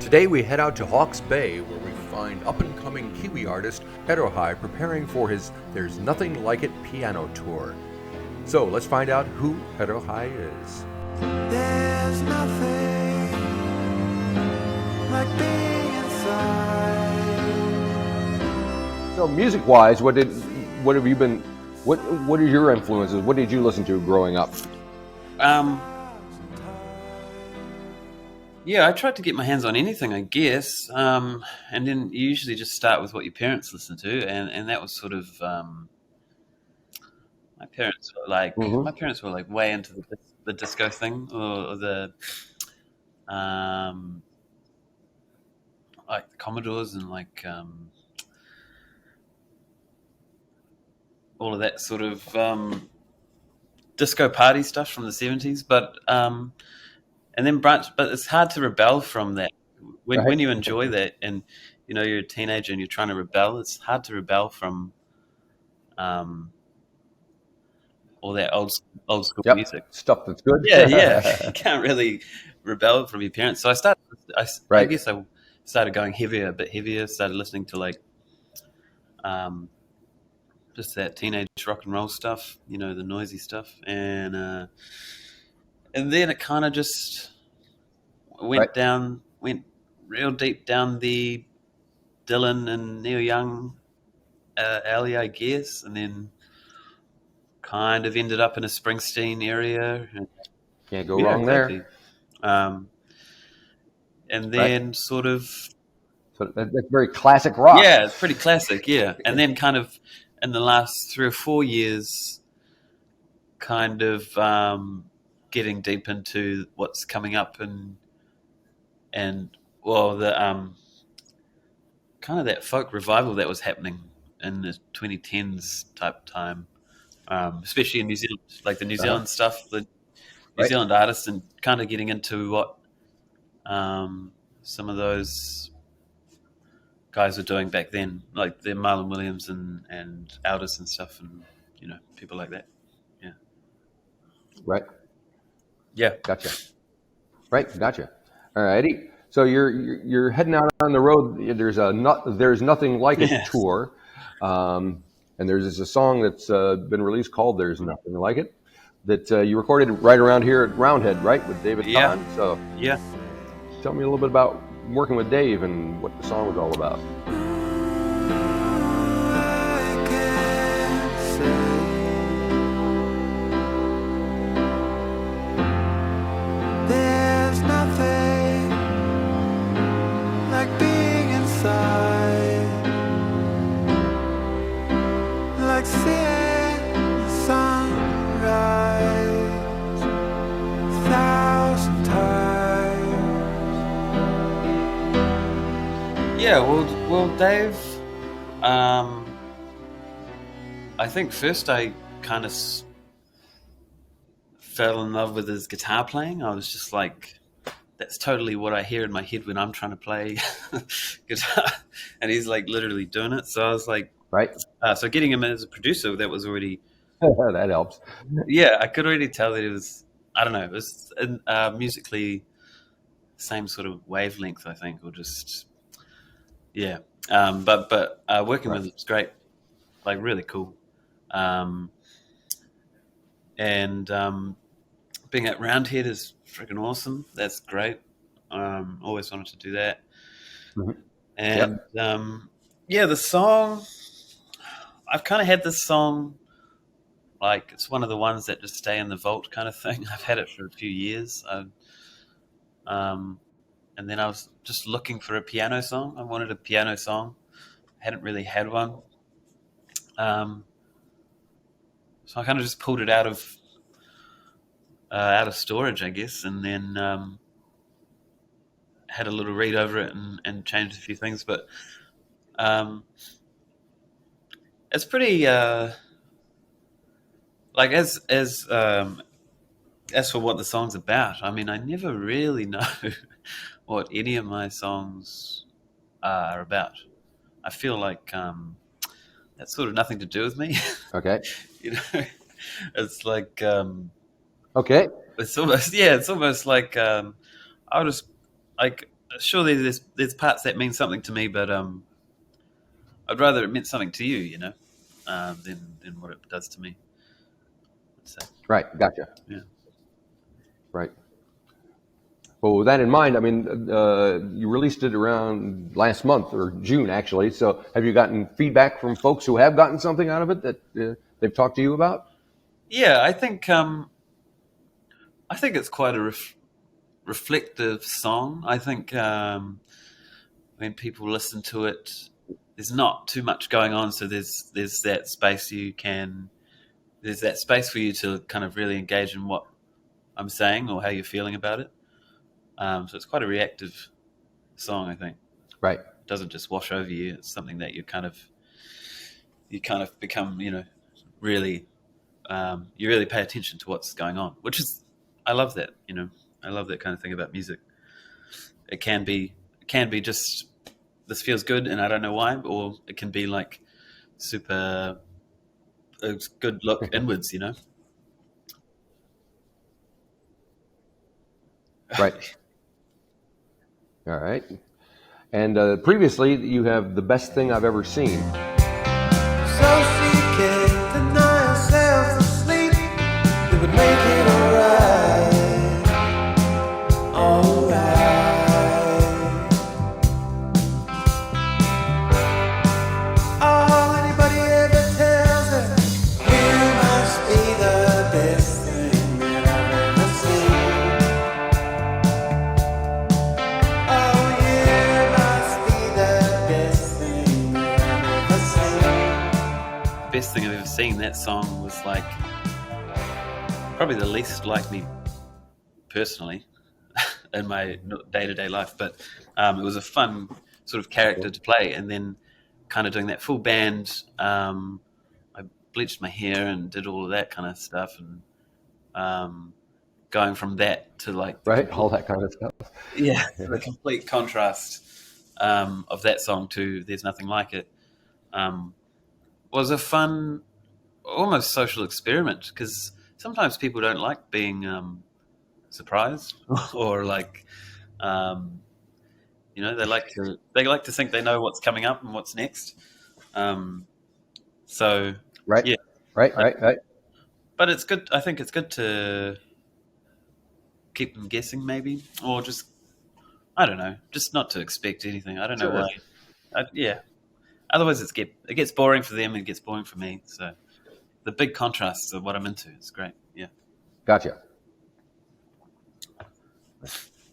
Today we head out to Hawke's Bay where we find up-and-coming Kiwi artist Arahi preparing for his There's Nothing Like It piano tour. So let's find out who Arahi is. There's nothing like being inside. So music-wise, what are your influences? What did you listen to growing up? Yeah, I tried to get my hands on anything, I guess, and then you usually just start with what your parents listen to, and that was sort of my parents were like way into the disco thing or the like the Commodores and like all of that sort of disco party stuff from the 70s, but it's hard to rebel from that when you enjoy that, and you know you're a teenager and you're trying to rebel. It's hard to rebel from all that old school music Stuff that's good. Yeah. You can't really rebel from your parents. So I guess I started going a bit heavier. Started listening to like just that teenage rock and roll stuff, you know, the noisy stuff, and then it kind of just went real deep down the Dylan and Neil Young alley, I guess, and then kind of ended up in a Springsteen area. Can't go wrong there. And then sort of... So that's very classic rock. Yeah, it's pretty classic, yeah. And then kind of in the last 3 or 4 years, kind of getting deep into what's coming up and the kind of that folk revival that was happening in the 2010s type time, especially in New Zealand, like the New Zealand stuff, the New Zealand artists, and kind of getting into what some of those guys were doing back then, like the Marlon Williams and Aldous and stuff, and you know, people like that. Yeah. Right. Yeah. Gotcha. Right. Gotcha. All righty. So you're heading out on the road. There's Nothing Like It tour, and there's a song that's been released called "There's Nothing Like It" that you recorded right around here at Roundhead, right, with David Kahn. So yeah. Tell me a little bit about working with Dave and what the song was all about. There's nothing like being inside, like seeing the sunrise 1,000 times. Yeah, well, Dave, I think first I kind of fell in love with his guitar playing. I was just like, that's totally what I hear in my head when I'm trying to play guitar, and he's like literally doing it. So I was like, so getting him in as a producer, that was already that helps. Yeah, I could already tell that it was, I don't know, it was musically same sort of wavelength, I think, or just but working with him was great, like really cool, and being at Roundhead is freaking awesome. That's great. Always wanted to do that. And the song, I've kind of had this song, like it's one of the ones that just stay in the vault kind of thing. I've had it for a few years. And then I was just looking for a piano song. I wanted a piano song. I hadn't really had one. So I kind of just pulled it out of storage, I guess, and then had a little read over it and changed a few things. But it's pretty like as for what the song's about. I mean, I never really know what any of my songs are about. I feel like that's sort of nothing to do with me. Okay. You know, it's like okay. It's almost like I'll just like sure there's parts that mean something to me, but I'd rather it meant something to you, you know, than what it does to me. So, Right. Gotcha. yeah. Right. Well, with that in mind, I mean, you released it around last month or June, actually. So, have you gotten feedback from folks who have gotten something out of it that they've talked to you about? Yeah, I think it's quite a reflective song. I think when people listen to it, there's not too much going on, so there's that space there's that space for you to kind of really engage in what I'm saying or how you're feeling about it. So it's quite a reactive song, I think. Right. It doesn't just wash over you. It's something that you kind of become, you know, really, you really pay attention to what's going on, which is, I love that, you know, I love that kind of thing about music. It can be just, this feels good and I don't know why, or it can be like super, a good look inwards, you know? Right. All right. And previously, you have The Best Thing I've Ever Seen. So she can't deny herself to sleep. It would make it alright. Alright. All anybody ever tells her, you must be the best thing that I've ever seen. Oh, you must be the best thing that I've ever seen. Best thing I've ever seen. That song was like probably the least like me personally in my day-to-day life, but it was a fun sort of character to play. And then kind of doing that full band, I bleached my hair and did all of that kind of stuff, and going from that to like Right. All that kind of stuff. yeah, the complete contrast of that song to There's Nothing Like It was a fun, almost social experiment, because sometimes people don't like being surprised or like, you know, they like to think they know what's coming up and what's next. So Right. yeah, Right. but it's good. I think it's good to keep them guessing, maybe, or just, I don't know, just not to expect anything. I don't know Sure. why. Yeah. Otherwise, it gets boring for them and it gets boring for me. So the big contrasts of what I'm into is great. Yeah. Gotcha.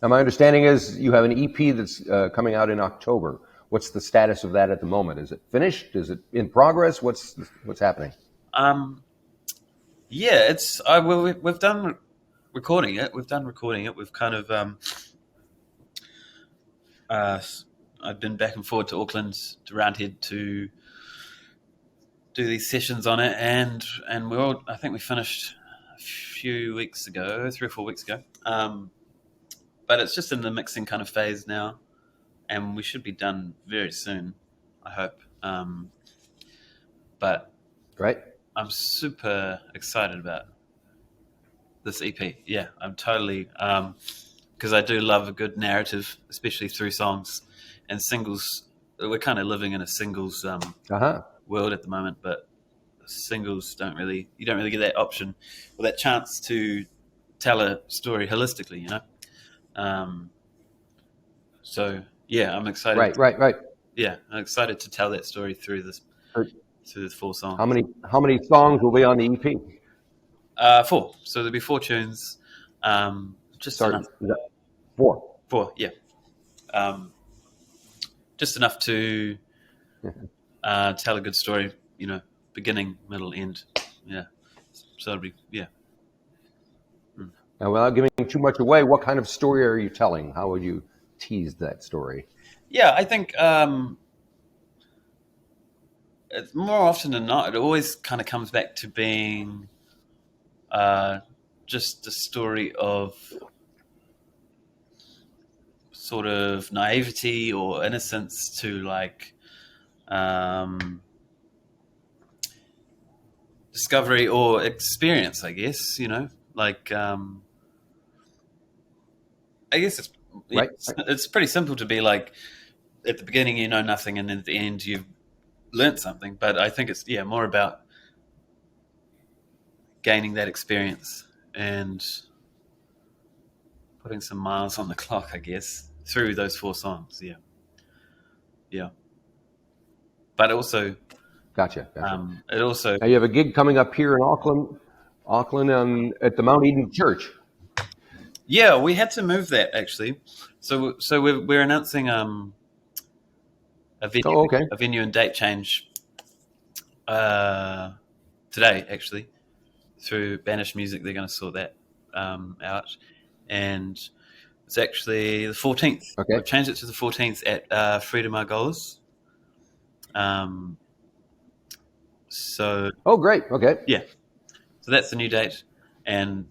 Now, my understanding is you have an EP that's coming out in October. What's the status of that at the moment? Is it finished? Is it in progress? What's happening? Yeah, it's we've done recording it. We've done recording it. We've kind of I've been back and forward to Auckland, to Roundhead, to do these sessions on it, and I think we finished a few weeks ago, 3 or 4 weeks ago. But it's just in the mixing kind of phase now, and we should be done very soon, I hope. But Right. I'm super excited about this EP. Yeah, I'm totally, because I do love a good narrative, especially through songs and singles. We're kind of living in a singles world at the moment, but singles you don't really get that option or that chance to tell a story holistically, you know? So yeah, I'm excited. Right. Yeah, I'm excited to tell that story through the 4 songs. How many songs will be on the EP? 4. So there'll be 4 tunes. Just Sorry, enough. is that 4? 4, yeah. Just enough to tell a good story, you know, beginning, middle, end. Yeah. So it'll be, yeah. Now, without giving too much away, what kind of story are you telling? How would you tease that story? Yeah, I think it's more often than not, it always kind of comes back to being just a story of sort of naivety or innocence to like discovery or experience, I guess, you know, like I guess Right. It's pretty simple to be like, at the beginning you know nothing, and at the end you've learnt something. But I think it's more about gaining that experience and putting some miles on the clock, I guess, through those 4 songs. Yeah. But also, Gotcha. it also, Now you have a gig coming up here in Auckland at the Mount Eden Church. yeah, we had to move that actually. So we're announcing a venue, Oh, okay. a venue and date change today actually, through Banished Music. They're going to sort that out, and it's actually the 14th. Okay. We've changed it to the 14th at Freedom Argolas. So Oh, great. Okay. yeah, so that's the new date, and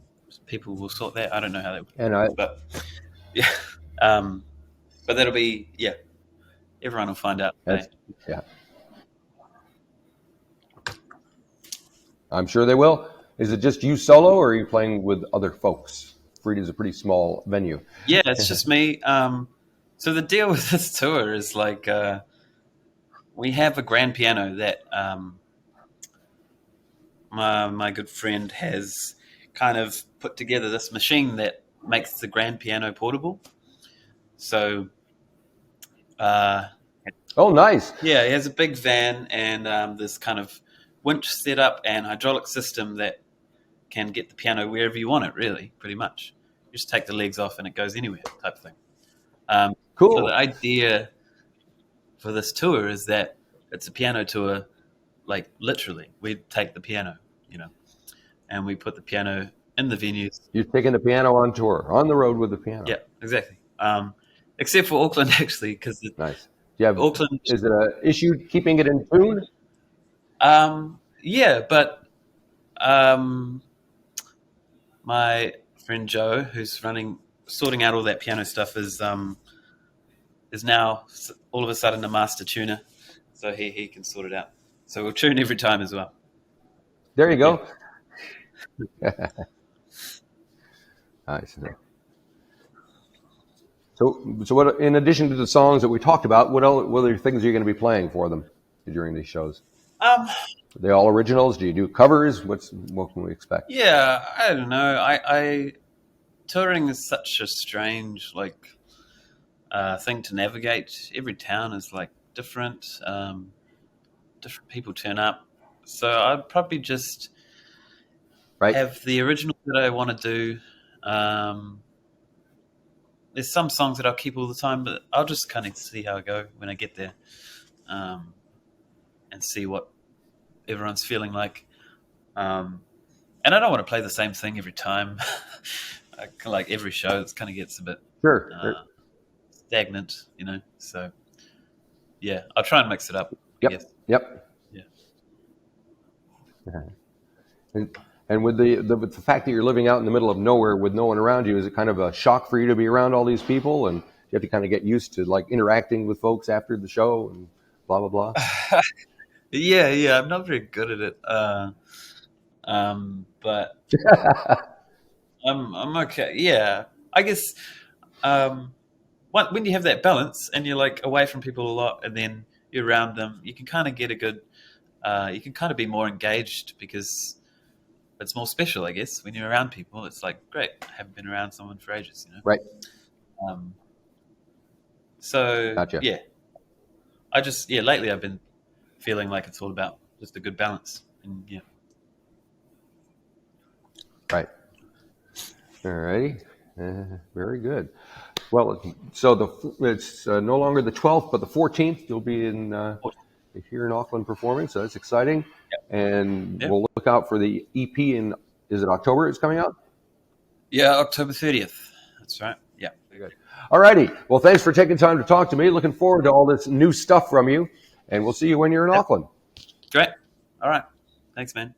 people will sort that. I don't know how that And works, but yeah, but that'll be everyone will find out. yeah, I'm sure they will. Is it just you solo, or are you playing with other folks? Freedom's a pretty small venue. Yeah, it's just me. So the deal with this tour is like we have a grand piano that my good friend has kind of put together this machine that makes the grand piano portable. So, Oh, nice. yeah, he has a big van and this kind of winch setup and hydraulic system that can get the piano wherever you want it, really, pretty much. You just take the legs off and it goes anywhere type of thing. Cool. So the idea for this tour is that it's a piano tour, like literally. We take the piano, and we put the piano in the venues. You're taking the piano on tour, on the road with the piano. Yeah, exactly. Except for Auckland, actually, because Nice. Do you have, Auckland. is it an issue keeping it in tune? Yeah, but my friend Joe, who's sorting out all that piano stuff, is now all of a sudden a master tuner, so he can sort it out. So we'll tune every time as well. There you go. Nice. So what? In addition to the songs that we talked about, what other things are you going to be playing for them during these shows? Are they all originals? Do you do covers? What can we expect? Yeah, I don't know. I touring is such a strange thing to navigate. Every town is different. Different people turn up, so I'd probably just have the original that I want to do. There's some songs that I'll keep all the time, but I'll just kind of see how I go when I get there, and see what everyone's feeling like. And I don't want to play the same thing every time. Like every show, it kind of gets a bit stagnant, So yeah, I'll try and mix it up. Yep. Yep. Yeah. And with the fact that you're living out in the middle of nowhere with no one around you, is it kind of a shock for you to be around all these people, and you have to kind of get used to interacting with folks after the show and blah blah blah? Yeah. I'm not very good at it, but I'm okay. Yeah, I guess when you have that balance and you're away from people a lot, and then you're around them, you can kind of get a good. You can kind of be more engaged because it's more special, I guess. When you're around people, it's great. I haven't been around someone for ages, Right. So Gotcha. yeah, lately I've been feeling like it's all about just a good balance, and yeah. Right. All righty. Very good. Well, so it's no longer the 12th, but the 14th. You'll be here in Auckland performing, so that's exciting. Yep. And we'll look out for the EP is it October it's coming out? Yeah, October 30th. That's right. Yeah. Very good. All righty. Well, thanks for taking time to talk to me. Looking forward to all this new stuff from you, and we'll see you when you're in Auckland. Great. All right. Thanks, man.